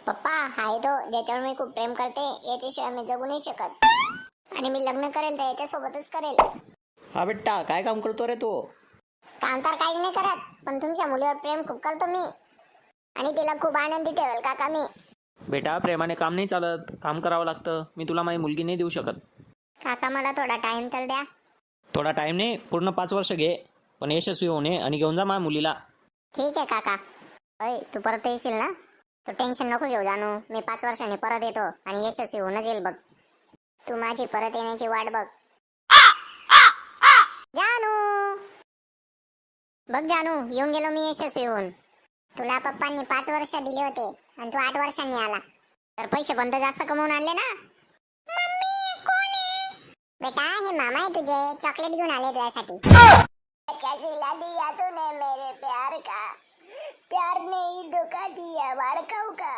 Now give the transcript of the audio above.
पप्पा हाय तो ज्याच्यावर मी खूप प्रेम करते, याच्याशिवाय मी जगू नाही शकत. आणि मी लग्न करेल तर याच्यासोबतच करेल. हा बेटा, काय काम करतो रे तू? काम तर काहीच नाही करत, पण तुमच्या मुलीवर प्रेम खूप करतो मी. आणि तिला खूप आनंदी ठेवेल काका मी. बेटा, प्रेमाने काम नाही चालत, काम करावं लागतं. मी तुला माझी मुलगी नाही देऊ शकत. काका मला थोडा टाइम तर द्या. थोडा टाइम नाही, पूर्ण 5 वर्ष घे, पण यशस्वी होणे आणि घेऊन जा माझ्या मुलीला. ठीक आहे काका. अय तू परत येशील ना? तू टेन्शन नको घेऊ जानू, मी 5 वर्षांनी परत येतो आणि यशस्वी होऊनच येईल बघ. तू माझी परत येण्याची वाट बघ. जानू, बघ जानू, येऊन गेलो मी यशस्वी होऊन. तुला पप्पांनी 5 वर्ष दिले होते आणि तू 8 वर्षांनी आला, तर पैसे पण तर जास्त कमवून आणले ना. मम्मी कोण आहे? बेटा हे मामा आहे तुझे, चॉकलेट घेऊन आले तुझ्यासाठी. अच्छा सिला दिया तूने मेरे प्यार का, प्यार ने ही धोखा दिया, वाड़काऊ का.